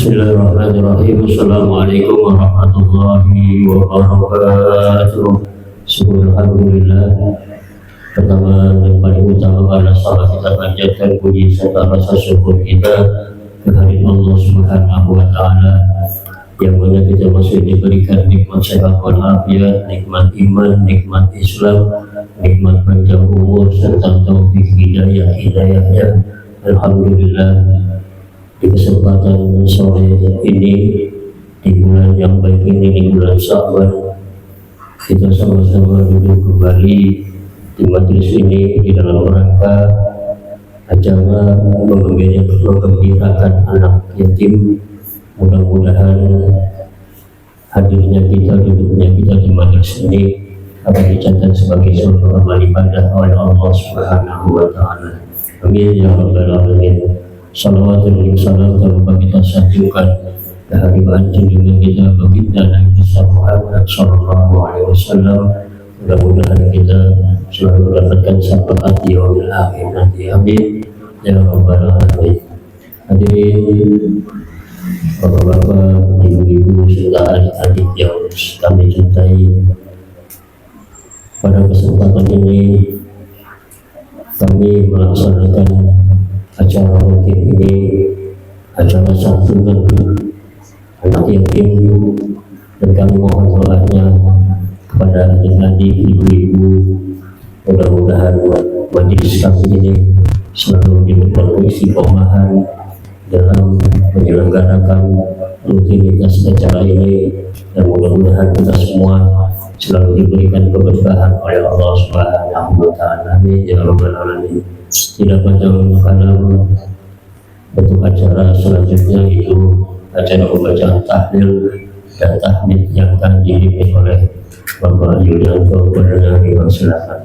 Bismillahirrahmanirrahim. Assalamualaikum warahmatullahi wabarakatuh. Alhamdulillah. Pertama dan paling utama adalah salat kita panjatkan puji serta rasa syukur kita kehadirat Allah Subhanahu wa taala yang mana kita masih diberikan nikmat sehat walafiat, nikmat iman, nikmat Islam, nikmat panjang umur serta taufik hidayahnya. Alhamdulillah, di kesempatan sore ini di bulan yang baik ini, di bulan Syawal, kita sama-sama duduk kembali di majelis ini di dalam rangka acara menggembirakan anak yatim. Mudah-mudahan hadirnya kita, duduknya kita di majelis ini akan dicatat sebagai suatu amal ibadah oleh Allah Subhanahu wa taala. Amin ya rabbal alamin. Salawat dan salam tanpa kita satukan kehadiran junjungan kita baginda Nabi Muhammad sallallahu alaihi wasallam. Mudah-mudahan kita selalu mendapatkan syafaat di yaumil akhir nanti. Amin ya rabbal alamin. Hadirin bapak-bapak, ibu-ibu serta adik-adik yang kami cintai, pada kesempatan ini kami melaksanakan acara rutin ini, acara santunan anak yatim, dan kami mohon doanya kepada adik-adik, ibu-ibu, mudah-mudahan majelis kami ini selalu diberikan istiqomahan dalam menyelenggarakan rutinitas acara ini, dan mudah-mudahan kita semua selalu diberikan keberkahan oleh Allah Subhanahu wa taala. Amin ya rabbal alamin. Tidak panjang kalam, untuk acara selanjutnya itu acara pembacaan tahlil dan tahmid yang akan dipimpin oleh Bapak Yulianto. Silakan.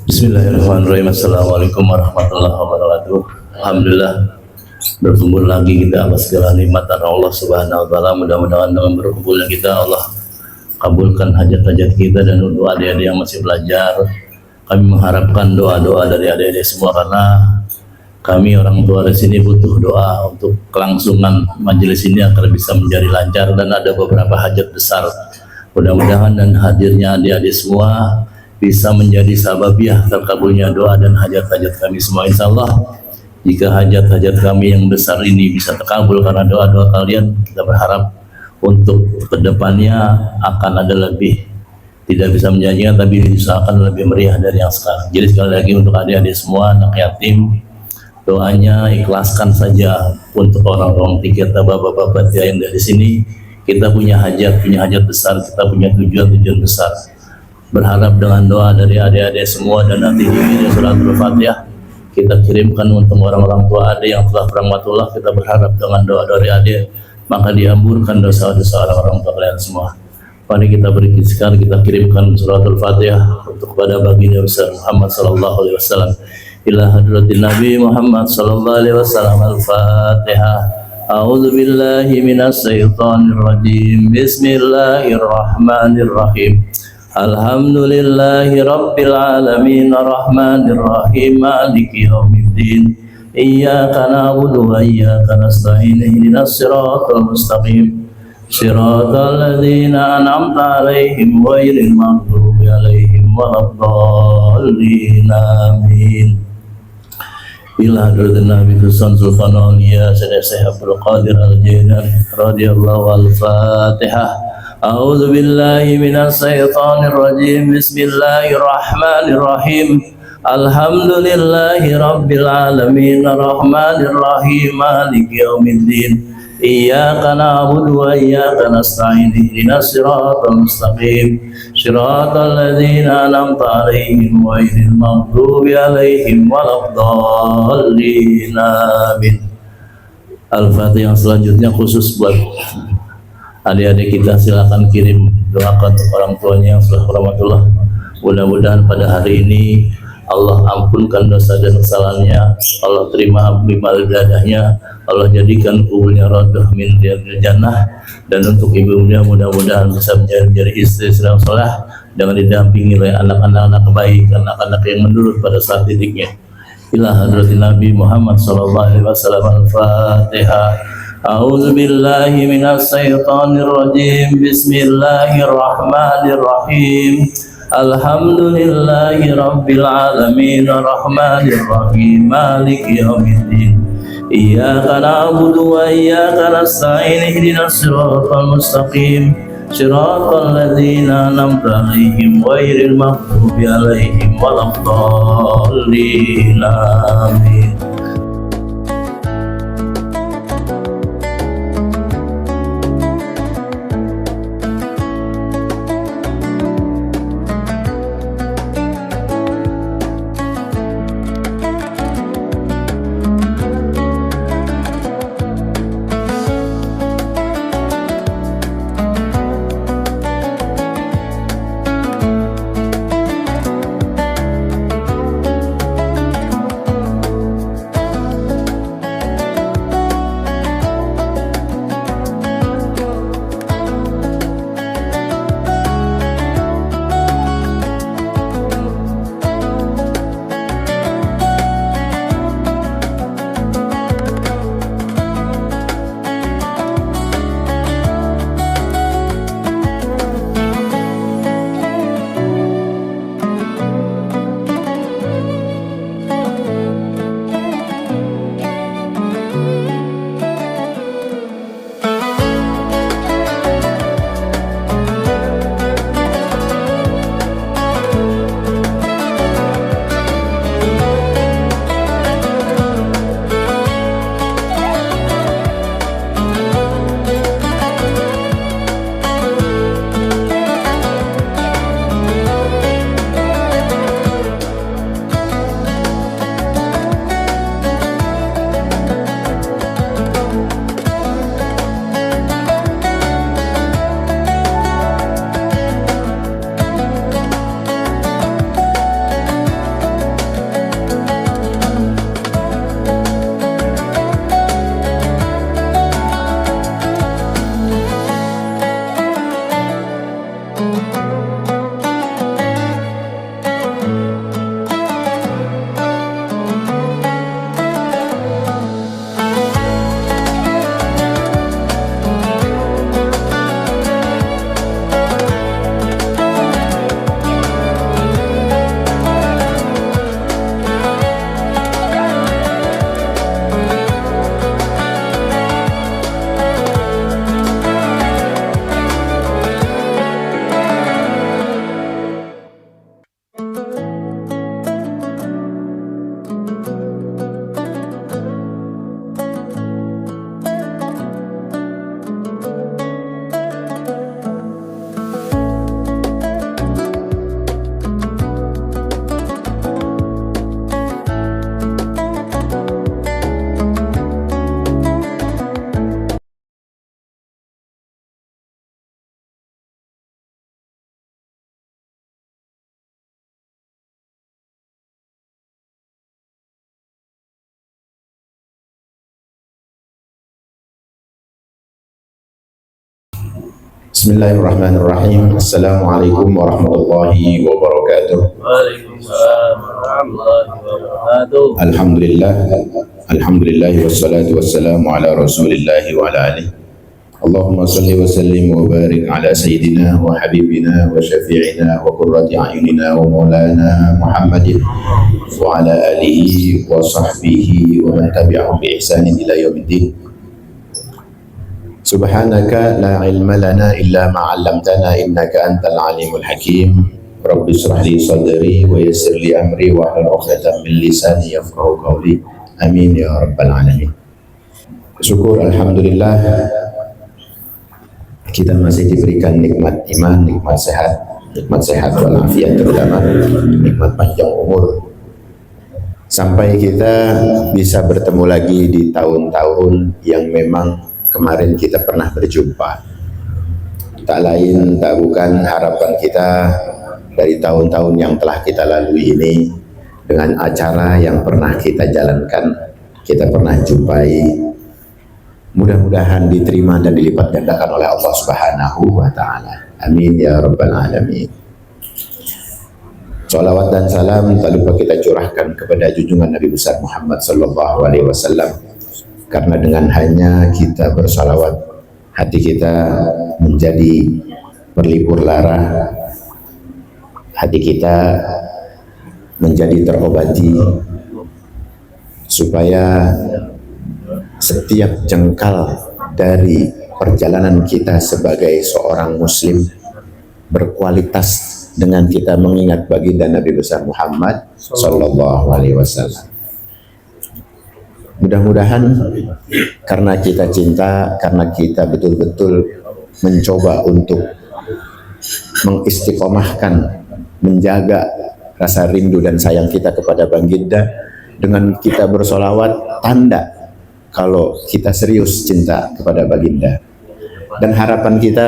Bismillahirrahmanirrahim. Assalamualaikum warahmatullahi wabarakatuh. Alhamdulillah, berkumpul lagi kita atas segala nikmat dari Allah Subhanahu wa taala. Mudah-mudahan dengan berkumpulnya kita Allah kabulkan hajat-hajat kita, dan untuk adik-adik yang masih belajar, kami mengharapkan doa-doa dari adik-adik semua, karena kami orang tua di sini butuh doa untuk kelangsungan majelis ini agar bisa menjadi lancar, dan ada beberapa hajat besar. Mudah-mudahan dan hadirnya adik-adik semua bisa menjadi sababiah terkabulnya doa dan hajat-hajat kami semua. Insya Allah, jika hajat-hajat kami yang besar ini bisa terkabul karena doa-doa kalian, kita berharap untuk kedepannya akan ada lebih, tidak bisa menjanjikan tapi usahakan lebih meriah dari yang sekarang. Jadi sekali lagi untuk adik-adik semua anak yatim, doanya ikhlaskan saja untuk orang-orang tiket, bapak-bapak yang dari sini. Kita punya hajat besar, kita punya tujuan besar. Berharap dengan doa dari adik-adik semua, dan nanti di suratul Fatihah kita kirimkan untuk orang-orang tua adik yang telah berahmatullah. Kita berharap dengan doa dari adik maka dihamburkan dosa-dosa orang-orang tua kalian semua. Mari kita berzikir, kita kirimkan suratul Fatihah untuk kepada baginda besar Muhammad sallallahu alaihi wasallam. Ila hadratin Nabi Muhammad sallallahu alaihi wasallam. Al-Fatihah. A'udzu billahi minas syaitonir rajim. Bismillahirrahmanirrahim. Alhamdulillahi rabbil alamin, arrahmanir rahim, maliki yaumiddin. Iyyaka na'budu wa iyyaka nasta'in. Ihdinas siratal mustaqim. Siratal ladzina an'amta 'alaihim ghairil maghdubi 'alaihim waladdallin. Amin. Bila hadratin Nabi Tuhan Sultan Auliya Syekh Abdul Qadir Al-Jailani radhiyallahu al-Fatihah. A'udzu billahi minas syaitonir rajim. Bismillahirrahmanirrahim. Alhamdulillahi rabbil alamin, arrahmanir rahim, maliki yaumiddin. Iyyaka na'budu wa iyyaka nasta'in. Ihdinas siratal mustaqim. Siratal ladzina an'amta 'alaihim ghairil maghdubi 'alaihim waladdallin. Amin. Al-Fatihah selanjutnya khusus buat adik-adik kita, silakan kirim doakan untuk orang tuanya yang sudah rahmatullah. Mudah-mudahan pada hari ini Allah ampunkan dosa dan kesalahannya, Allah terima ibadahnya, Allah jadikan kuburnya radhah min riyadil jannah, dan untuk ibunya mudah-mudahan bisa menjadi istri yang saleh dengan didampingi oleh anak-anak baik, anak-anak yang menurut pada saat didiknya. ila hadratin Nabi Muhammad sallallahu alaihi wasallam. Al-Fatihah. A'udzu billahi minas syaitonir rajim. Bismillahirrahmanirrahim. Alhamdulillahi rabbil alamin arrahmanir rahim maliki yaumiddin. Iyyaka na'budu wa iyyaka nasta'in ihdinas siratal mustaqim siratal ladzina an'amta 'alaihim ghairil maghdubi 'alaihim waladdallin. Amin. Bismillahirrahmanirrahim. Assalamualaikum warahmatullahi wabarakatuh. Waalaikumsalam warahmatullahi wabarakatuh. Alhamdulillah wassalatu wassalamu ala Rasulillah wa ala alihi. Allahumma salli wa sallim wa barik ala sayyidina wa habibina wa syafi'ina wa qurrati a'yunina wa maulana Muhammadin wa ala alihi wa sahbihi wa man tabi'ahum bi ihsanin ila yaumiddin. Subhanaka la ilma lana illa ma 'allamtana innaka antal alimul hakim. Rabbi shrah li sadri wa yassir li amri wa hlul 'uqdatam min lisani yafqahu qawli. Amin ya rabbal alamin. Syukur alhamdulillah kita masih diberikan nikmat iman, nikmat sehat walafiat, terutama nikmat panjang umur, sampai kita bisa bertemu lagi di tahun-tahun yang memang kemarin kita pernah berjumpa. Tak lain tak bukan harapan kita dari tahun-tahun yang telah kita lalui ini, dengan acara yang pernah kita jalankan, kita pernah jumpai, mudah-mudahan diterima dan dilipat gandakan oleh Allah Subhanahu wa ta'ala. Amin ya rabbal alamin. Salawat dan salam tak lupa kita curahkan kepada junjungan Nabi besar Muhammad sallallahu alaihi wasallam. Karena dengan hanya kita bersalawat, hati kita menjadi berlipur lara, hati kita menjadi terobati, supaya setiap jengkal dari perjalanan kita sebagai seorang muslim berkualitas dengan kita mengingat baginda Nabi besar Muhammad sallallahu alaihi wasallam. Mudah-mudahan karena kita cinta, karena kita betul-betul mencoba untuk mengistiqomahkan, menjaga rasa rindu dan sayang kita kepada baginda, dengan kita bersolawat tanda kalau kita serius cinta kepada baginda. Dan harapan kita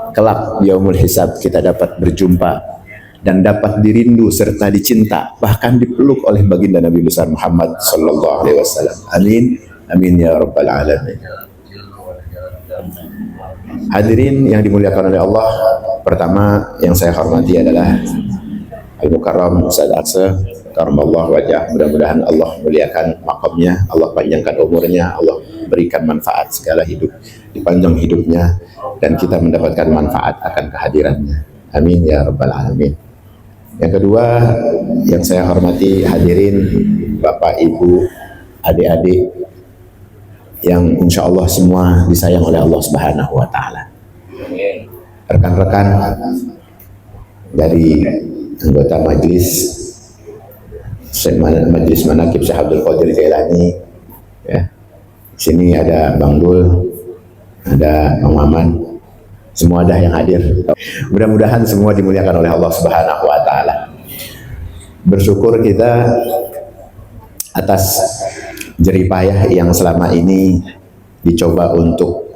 kelak yaumul hisab kita dapat berjumpa dan dapat dirindu serta dicinta, bahkan dipeluk oleh baginda Nabi besar Muhammad sallallahu alaihi wasallam. Amin, amin ya rabbal alamin. Hadirin yang dimuliakan oleh Allah, pertama yang saya hormati adalah Al-Mukarram Ustaz Aqsa karamallahu wajah. Mudah-mudahan Allah muliakan makamnya, Allah panjangkan umurnya, Allah berikan manfaat segala hidup, dipanjang hidupnya, dan kita mendapatkan manfaat akan kehadirannya. Amin ya rabbal alamin. Yang kedua yang saya hormati hadirin Bapak Ibu, adik-adik yang insya Allah semua disayang oleh Allah Subhanahu wa Ta'ala. Rekan-rekan dari anggota Majelis Manaqib Syekh Abdul Qadir Jailani, ya. Sini ada Bang Dul, ada Bang Maman, semua ada yang hadir. Mudah-mudahan semua dimuliakan oleh Allah Subhanahu wa Ta'ala. Bersyukur kita atas jeripayah yang selama ini dicoba untuk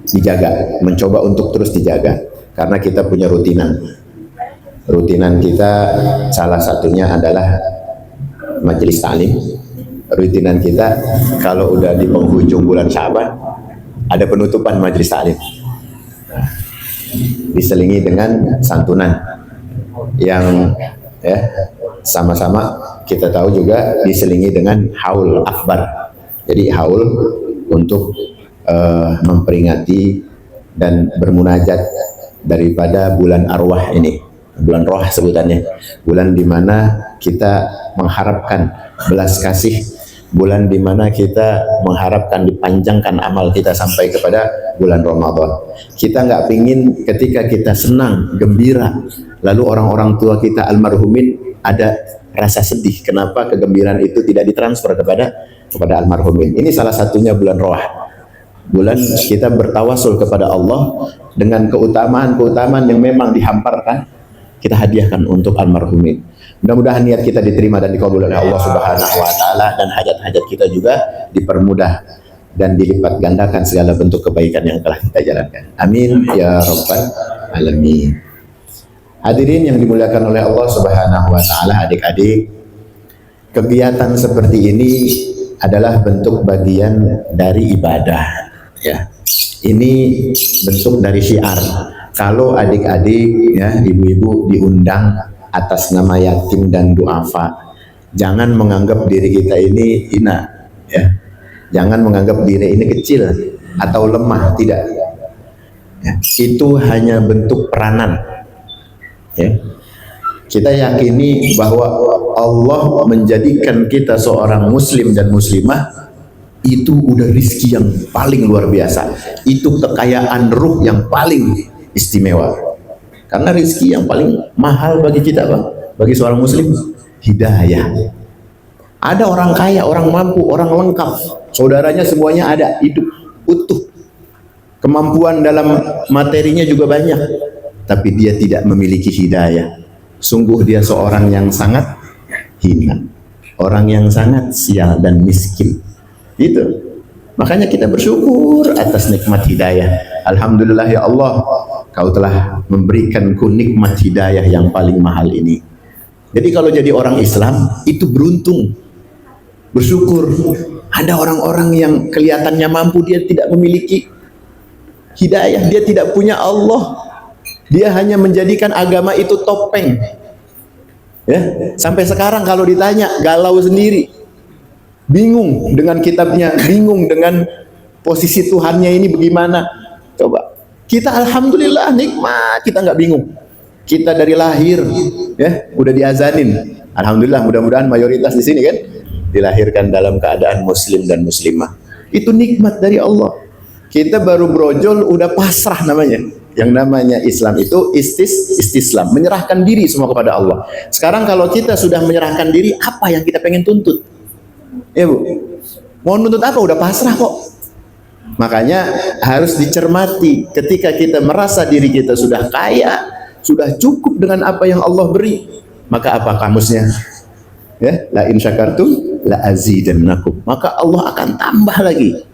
dijaga, mencoba untuk terus dijaga, karena kita punya rutinan kita salah satunya adalah majelis taklim. Rutinan kita kalau udah di penghujung bulan Syaban ada penutupan majelis taklim, diselingi dengan santunan yang ya sama-sama kita tahu juga diselingi dengan haul akbar. Jadi haul untuk memperingati dan bermunajat daripada bulan arwah ini, bulan roh sebutannya, bulan dimana kita mengharapkan belas kasih, bulan dimana kita mengharapkan dipanjangkan amal kita sampai kepada bulan Ramadan. Kita nggak pingin ketika kita senang, gembira, lalu orang-orang tua kita almarhumin ada rasa sedih. Kenapa kegembiraan itu tidak ditransfer kepada almarhumin? Ini salah satunya bulan Roh. Bulan kita bertawasul kepada Allah dengan keutamaan-keutamaan yang memang dihamparkan, kita hadiahkan untuk almarhumin. Mudah-mudahan niat kita diterima dan dikabul oleh Allah Subhanahu wa Ta'ala, dan hajat-hajat kita juga dipermudah dan dilipat gandakan segala bentuk kebaikan yang telah kita jalankan. Amin ya rabbal alamin. Hadirin yang dimuliakan oleh Allah Subhanahu wa Ta'ala, adik-adik, kegiatan seperti ini adalah bentuk bagian dari ibadah, ya. Ini bentuk dari syiar. Kalau adik-adik, ya, ibu-ibu diundang atas nama yatim dan duafa, jangan menganggap diri kita ini hina, ya. Jangan menganggap diri ini kecil atau lemah, tidak. Ya, itu hanya bentuk peranan. Ya. Kita yakini bahwa Allah menjadikan kita seorang muslim dan muslimah, itu udah rizki yang paling luar biasa. Itu kekayaan ruh yang paling istimewa. Karena rizki yang paling mahal bagi kita, Bang, bagi seorang muslim, hidayah. Ada orang kaya, orang mampu, orang lengkap, saudaranya semuanya ada, hidup utuh, kemampuan dalam materinya juga banyak, tapi dia tidak memiliki hidayah. Sungguh dia seorang yang sangat hina, orang yang sangat sial dan miskin. Itu makanya kita bersyukur atas nikmat hidayah. Alhamdulillah ya Allah, Kau telah memberikanku nikmat hidayah yang paling mahal ini. Jadi kalau jadi orang Islam itu beruntung, bersyukur. Ada orang-orang yang kelihatannya mampu, dia tidak memiliki hidayah, dia tidak punya Allah. Dia hanya menjadikan agama itu topeng. Ya, sampai sekarang kalau ditanya galau sendiri. Bingung dengan kitabnya, bingung dengan posisi Tuhannya ini bagaimana. Coba, kita alhamdulillah nikmat, kita nggak bingung. Kita dari lahir, ya, udah diazanin. Alhamdulillah, mudah-mudahan mayoritas di sini kan dilahirkan dalam keadaan muslim dan muslimah. Itu nikmat dari Allah. Kita baru brojol udah pasrah namanya. Yang namanya Islam itu istislam, menyerahkan diri semua kepada Allah. Sekarang kalau kita sudah menyerahkan diri, apa yang kita pengen tuntut? Ya Bu, mau nuntut apa? Udah pasrah kok. Makanya harus dicermati ketika kita merasa diri kita sudah kaya, sudah cukup dengan apa yang Allah beri, maka apa kamusnya? Ya, la in syakartum la azidannakum. Maka Allah akan tambah lagi.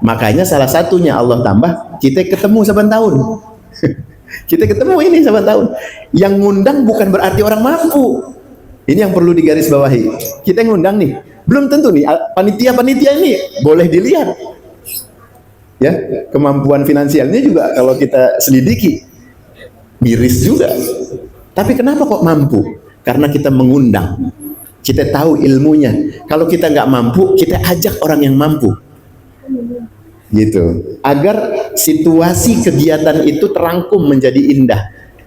Makanya salah satunya Allah tambah, kita ketemu saban tahun. Kita ketemu ini saban tahun. Yang ngundang bukan berarti orang mampu. Ini yang perlu digarisbawahi. Kita ngundang nih, belum tentu nih panitia-panitia ini boleh dilihat. Ya, kemampuan finansialnya juga kalau kita selidiki miris juga. Tapi kenapa kok mampu? Karena kita mengundang. Kita tahu ilmunya. Kalau kita nggak mampu, kita ajak orang yang mampu. Gitu. Agar situasi kegiatan itu terangkum menjadi indah.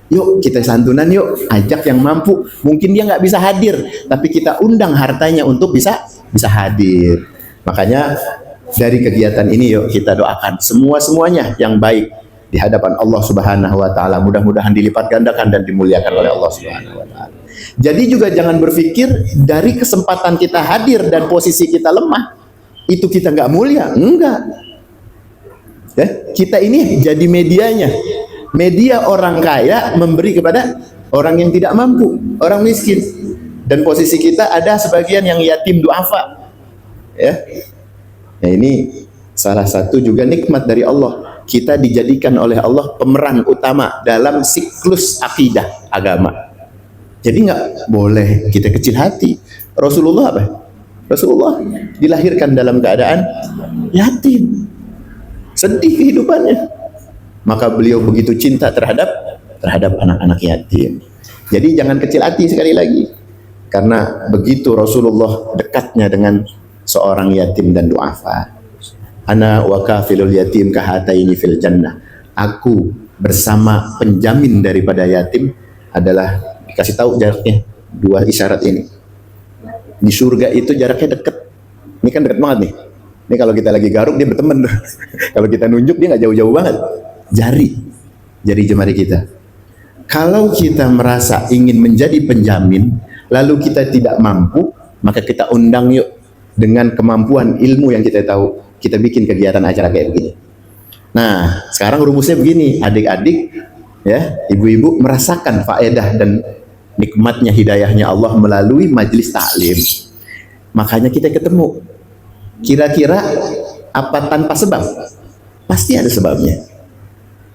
Yuk kita santunan yuk, ajak yang mampu. Mungkin dia nggak bisa hadir, tapi kita undang hartanya untuk bisa hadir. Makanya dari kegiatan ini yuk kita doakan semuanya yang baik di hadapan Allah Subhanahu wa taala. Mudah-mudahan dilipat gandakan dan dimuliakan oleh Allah Subhanahu wa taala. Jadi juga jangan berpikir dari kesempatan kita hadir dan posisi kita lemah itu kita nggak mulia. Enggak. Ya, kita ini jadi medianya. Media orang kaya memberi kepada orang yang tidak mampu, orang miskin. Dan posisi kita ada sebagian yang yatim duafa. Ya. Nah, ini salah satu juga nikmat dari Allah. Kita dijadikan oleh Allah pemeran utama dalam siklus akidah agama. Jadi nggak boleh kita kecil hati. Rasulullah apa? Rasulullah dilahirkan dalam keadaan yatim. Sedih kehidupannya. Maka beliau begitu cinta terhadap anak-anak yatim. Jadi jangan kecil hati sekali lagi. Karena begitu Rasulullah dekatnya dengan seorang yatim dan duafa. Ana wa kafilul yatim kahataini fil jannah. Aku bersama penjamin daripada yatim adalah dikasih tahu jaraknya dua isyarat ini. Di surga itu jaraknya dekat. Ini kan dekat banget nih. Ini kalau kita lagi garuk dia berteman. Kalau kita nunjuk dia nggak jauh-jauh banget. Jari jemari kita. Kalau kita merasa ingin menjadi penjamin, lalu kita tidak mampu, maka kita undang yuk dengan kemampuan ilmu yang kita tahu. Kita bikin kegiatan acara kayak begini. Nah, sekarang rumusnya begini, adik-adik, ya, ibu-ibu merasakan faedah dan nikmatnya hidayahnya Allah melalui majelis taklim. Makanya kita ketemu. Kira-kira apa tanpa sebab? Pasti ada sebabnya.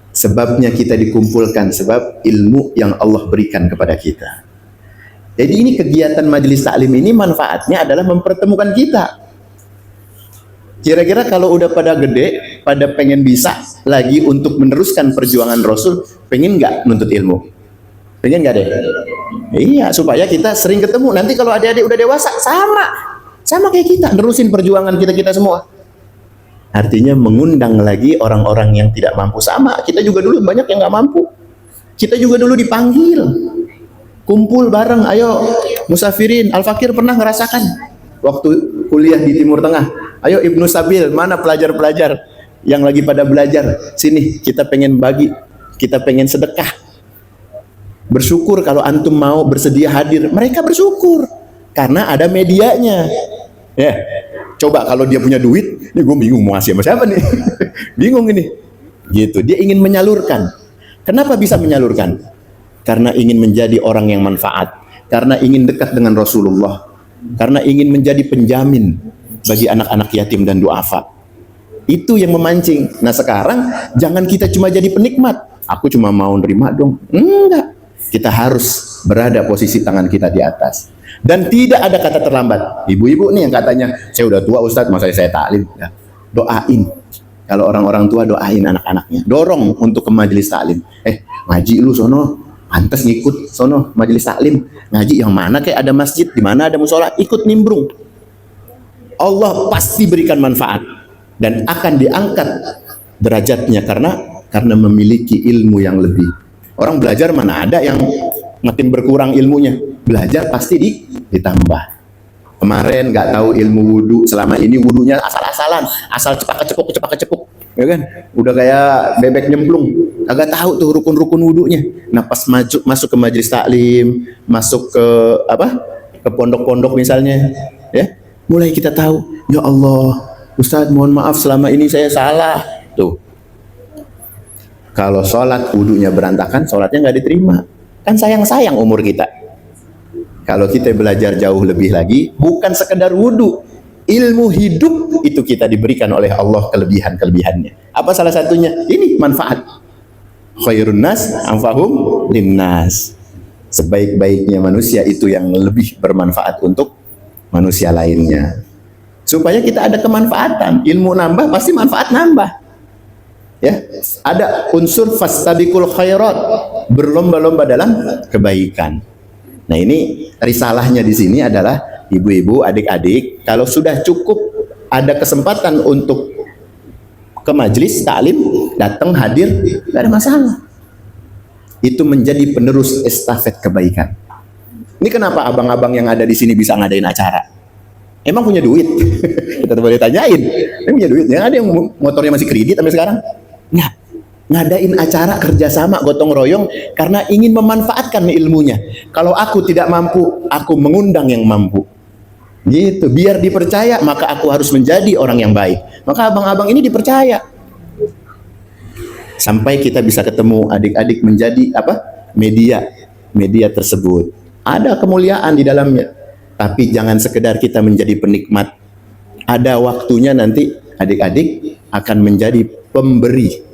Sebabnya kita dikumpulkan sebab ilmu yang Allah berikan kepada kita. Jadi ini kegiatan majelis taklim ini manfaatnya adalah mempertemukan kita. Kira-kira kalau udah pada gede, pada pengen bisa lagi untuk meneruskan perjuangan Rasul, pengen nggak nuntut ilmu? Pengen nggak deh? Iya, supaya kita sering ketemu. Nanti kalau adik-adik udah dewasa, sama kayak kita, nerusin perjuangan kita semua. Artinya mengundang lagi orang-orang yang tidak mampu. Sama, kita juga dulu banyak yang nggak mampu. Kita juga dulu dipanggil. Kumpul bareng, ayo musafirin. Al-Fakir pernah ngerasakan waktu kuliah di Timur Tengah. Ayo Ibnu Sabil, mana pelajar-pelajar yang lagi pada belajar? Sini, kita pengen bagi, kita pengen sedekah. Bersyukur kalau antum mau bersedia hadir. Mereka bersyukur karena ada medianya. Ya, coba kalau dia punya duit, ini gue bingung mau ngasih sama siapa nih. Bingung ini. Gitu, dia ingin menyalurkan. Kenapa bisa menyalurkan? Karena ingin menjadi orang yang manfaat. Karena ingin dekat dengan Rasulullah. Karena ingin menjadi penjamin bagi anak-anak yatim dan duafa. Itu yang memancing. Nah sekarang jangan kita cuma jadi penikmat. Aku cuma mau nerima dong. Enggak. Kita harus berada posisi tangan kita di atas. Dan tidak ada kata terlambat. Ibu-ibu nih yang katanya, saya udah tua Ustadz, masa saya taklim. Ya, doain. Kalau orang-orang tua doain anak-anaknya, dorong untuk ke majelis taklim. Ngaji lu sono, pantas ngikut sono majelis taklim. Ngaji yang mana kayak ada masjid, di mana ada musola, ikut nimbrung. Allah pasti berikan manfaat dan akan diangkat derajatnya karena memiliki ilmu yang lebih. Orang belajar mana ada yang makin berkurang ilmunya, belajar pasti ditambah. Kemarin nggak tahu ilmu wudhu, selama ini wudhunya asal-asalan, asal cepak kecepuk, ya kan? Udah kayak bebek nyemplung, agak tahu tuh rukun-rukun wudhunya. Nah pas masuk ke majelis taklim, masuk ke pondok-pondok misalnya, ya mulai kita tahu, ya Allah, Ustadz mohon maaf selama ini saya salah. Tuh, kalau sholat wudhunya berantakan, sholatnya nggak diterima. Kan sayang-sayang umur kita. Kalau kita belajar jauh lebih lagi, bukan sekedar wudhu, ilmu hidup itu kita diberikan oleh Allah kelebihan-kelebihannya. Apa salah satunya? Ini manfaat. Khairun nas anfahum linnas. Sebaik-baiknya manusia itu yang lebih bermanfaat untuk manusia lainnya. Supaya kita ada kemanfaatan. Ilmu nambah pasti manfaat nambah. Ya, ada unsur fastabiqul khairat, berlomba-lomba dalam kebaikan. Nah, ini risalahnya di sini adalah ibu-ibu, adik-adik, kalau sudah cukup ada kesempatan untuk ke majelis taklim, datang hadir, tidak ada masalah. Itu menjadi penerus estafet kebaikan. Ini kenapa abang-abang yang ada di sini bisa ngadain acara? Emang punya duit? Kita boleh tanyain. Emang punya duit? Yang ada yang motornya masih kredit sampai sekarang? Nggak. Ngadain acara kerjasama gotong royong karena ingin memanfaatkan ilmunya. Kalau aku tidak mampu, aku mengundang yang mampu. Gitu, biar dipercaya, maka aku harus menjadi orang yang baik. Maka abang-abang ini dipercaya. Sampai kita bisa ketemu adik-adik menjadi media tersebut. Ada kemuliaan di dalamnya. Tapi jangan sekedar kita menjadi penikmat. Ada waktunya nanti adik-adik akan menjadi pemberi.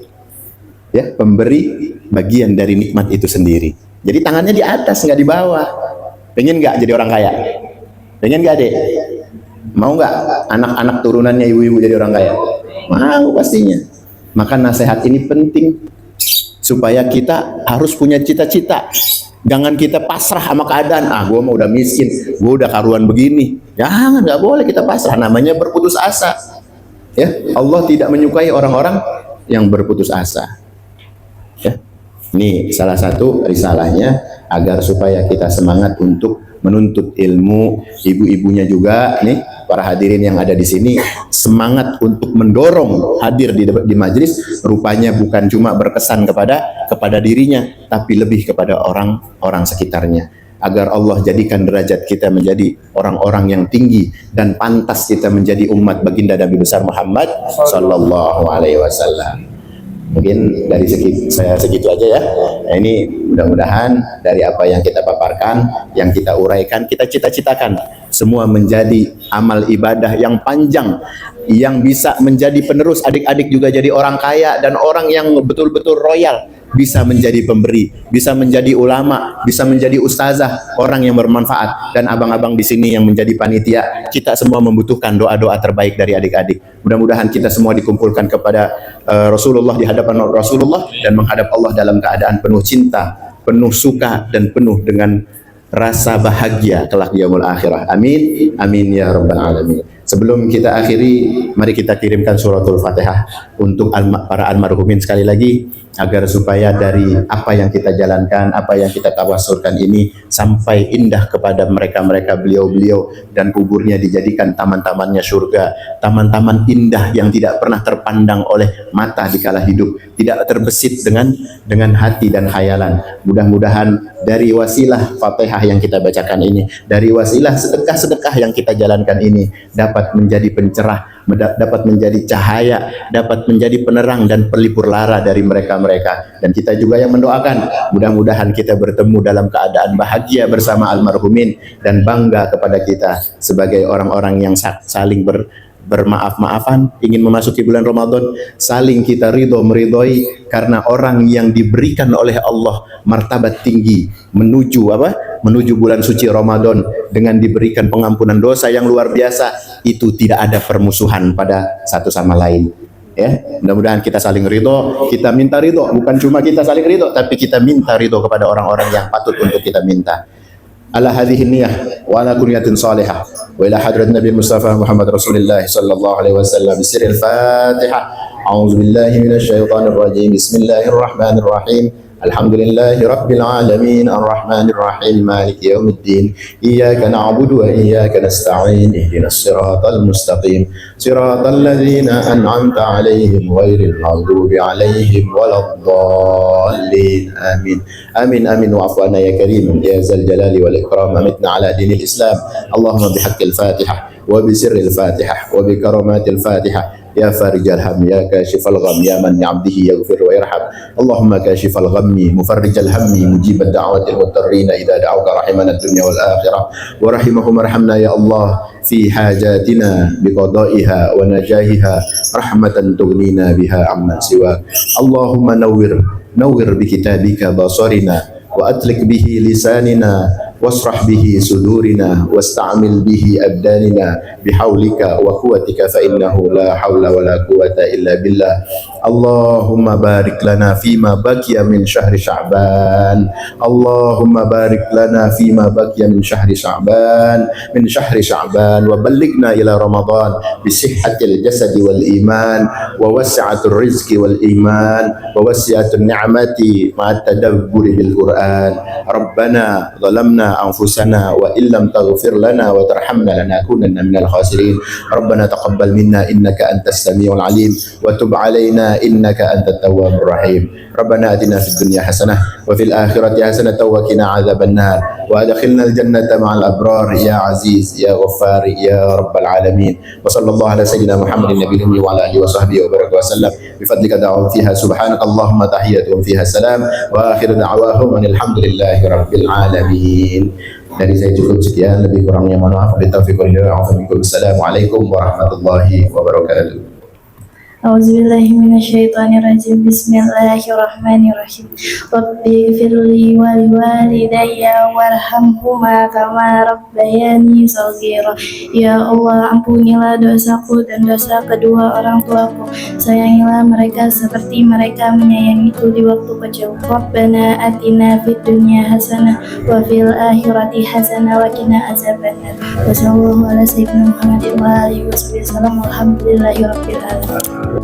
Ya, pemberi bagian dari nikmat itu sendiri. Jadi tangannya di atas, nggak di bawah. Pengen nggak jadi orang kaya? Pengen nggak, Dek? Mau nggak anak-anak turunannya ibu-ibu jadi orang kaya? Mau pastinya. Maka nasihat ini penting supaya kita harus punya cita-cita. Jangan kita pasrah sama keadaan. Gue mau udah miskin, gue udah karuan begini. Jangan, nggak boleh kita pasrah. Namanya berputus asa. Ya, Allah tidak menyukai orang-orang yang berputus asa. Ya. Ini salah satu risalahnya agar supaya kita semangat untuk menuntut ilmu. Ibu-ibunya juga nih, para hadirin yang ada di sini semangat untuk mendorong hadir di majelis. Rupanya bukan cuma berkesan kepada dirinya, tapi lebih kepada orang-orang sekitarnya. Agar Allah jadikan derajat kita menjadi orang-orang yang tinggi dan pantas kita menjadi umat baginda Nabi besar Muhammad sallallahu alaihi wasallam. Mungkin dari saya segitu aja ya. Nah, ini mudah-mudahan dari apa yang kita paparkan, yang kita uraikan, kita cita-citakan semua menjadi amal ibadah yang panjang, yang bisa menjadi penerus adik-adik juga jadi orang kaya dan orang yang betul-betul royal, bisa menjadi pemberi, bisa menjadi ulama, bisa menjadi ustazah, orang yang bermanfaat. Dan abang-abang di sini yang menjadi panitia, kita semua membutuhkan doa-doa terbaik dari adik-adik. Mudah-mudahan kita semua dikumpulkan kepada Rasulullah, di hadapan Rasulullah, dan menghadap Allah dalam keadaan penuh cinta, penuh suka, dan penuh dengan rasa bahagia kelak yaumul akhirah. Amin, amin ya rabbal alamin. Sebelum kita akhiri, mari kita kirimkan suratul Fatihah untuk para almarhumin sekali lagi, agar supaya dari apa yang kita jalankan, apa yang kita tawasulkan ini sampai indah kepada mereka-mereka, beliau-beliau, dan kuburnya dijadikan taman-tamannya surga, taman-taman indah yang tidak pernah terpandang oleh mata dikala hidup, tidak terbesit dengan hati dan khayalan. Mudah-mudahan dari wasilah Fatihah yang kita bacakan ini, dari wasilah sedekah-sedekah yang kita jalankan ini, dapat menjadi pencerah, dapat menjadi cahaya, dapat menjadi penerang dan pelipur lara dari mereka-mereka. Dan kita juga yang mendoakan, mudah-mudahan kita bertemu dalam keadaan bahagia bersama almarhumin dan bangga kepada kita sebagai orang-orang yang saling bermaaf-maafan, ingin memasuki bulan Ramadan, saling kita meridhoi karena orang yang diberikan oleh Allah martabat tinggi menuju bulan suci Ramadan dengan diberikan pengampunan dosa yang luar biasa. Itu tidak ada permusuhan pada satu sama lain. Ya, mudah-mudahan kita saling ridho, kita minta ridho, bukan cuma kita saling ridho, tapi kita minta ridho kepada orang-orang yang patut untuk kita minta. Ala hadhihi niyah wa ala kunyatin salihah wa ila hadrat Nabi Mustafa Muhammad Rasulullah sallallahu alaihi wasallam bisiril Fatihah. A'udzu billahi minasy syaithanir rajim. Bismillahirrahmanirrahim. Alhamdulillahi rabbil alamin arrahmanir rahim maliki yaumiddin iyyaka na'budu wa iyyaka nasta'in ihdinas siratal mustaqim siratal ladzina an'amta 'alaihim ghairil maghdubi 'alaihim waladdallin amin amin amin wa'fu 'anna ya karim ya zal jalali wal ikram amitna 'ala dinil islam Allahumma bihaqqil fatihah wa bi sirril fatihah wa bi karamatil fatihah يا فارج الهم يا كاشف الغم يا من عبده يغفر ويرحم اللهم كاشف الغم مفرج الهم مجيب الدعوة المضطرين إذا دعوك رحمنا الدنيا والآخرة ورحمهم ارحمنا يا الله في حاجاتنا بقضائها ونجاهها رحمة تغنينا بها عمن سواك اللهم نور بكتابك بصرنا وأطلق به لساننا واشرح به صدورنا واستعمل به أبداننا بحولك وقوتك فإنه لا حول ولا قوة إلا بالله اللهم بارك لنا فيما بقي من شهر شعبان اللهم بارك لنا فيما بقي من شهر شعبان وبلغنا إلى رمضان بصحة الجسد والإيمان ووسعة الرزق والإيمان ووسعة النعمة مع التدبر بالقرآن ربنا ظلمنا أنفسنا وإن لم تغفر لنا وترحمنا لنكونن من الخاسرين ربنا تقبل منا إنك أنت السميع العليم وتب علينا إنك أنت التواب الرحيم ربنا آتنا في الدنيا حسنة وفي الآخرة حسنة وقنا عذاب النار وأدخلنا الجنة مع الأبرار يا عزيز يا غفار يا رب العالمين وصلى الله على سيدنا محمد النبي الأمي وعلى آله وصحبه وبارك وسلم بفضلك دعوهم فيها سبحانك اللهم تحياتهم فيها السلام وآخر دعواهم أن الحمد لله رب العالمين. Dari saya cukup sekian, lebih kurangnya mohon maaf. Assalamualaikum warahmatullahi wabarakatuh. A'udzubillahi minasyaitonirrajim. Bismillahirrahmanirrahim. Rabbi ighfirli wa liwalidayya warhamhuma kama rabbayani shaghira. Ya Allah, ampunilah dosaku dan dosa kedua orang tuaku. Sayangilah mereka seperti mereka menyayangiku di waktu kecil. Rabbana atina fid dunya hasanah wa fil akhirati hasanah wa qina azabannar. Wassallallahu ala sayyidina Muhammadin wa alihi wasallam. Alhamdulillahirabbil alamin.